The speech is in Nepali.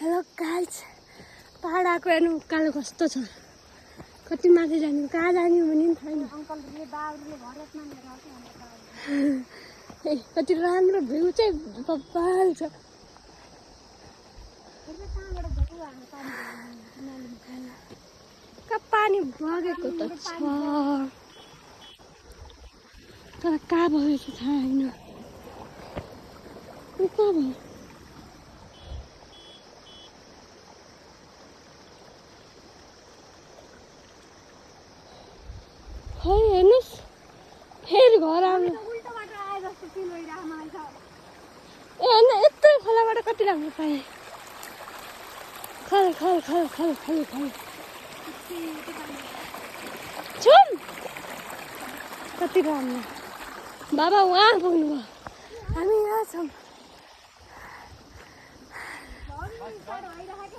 हेलो गाइस, पहाड आएको हेर्नु उकालो कस्तो छ। कति माथि जाने, कहाँ जाने भने नि थाहा छैन। कति राम्रो भ्यू चाहिँ बब्बाल छ। कहाँ पानी बगेको त छ, तर कहाँ भयो चाहिँ थाहा होइन। कहाँ भयो? खै हेर्नुहोस्, फेरि घर आउनु। ए होइन, यत्रो खोलाबाट कति राम्रो पाएँ। खल खल खल खल खल खल छुम, कति राम्रो। बाबा उहाँ पुग्नुभयो, हामी यहाँ छौँ।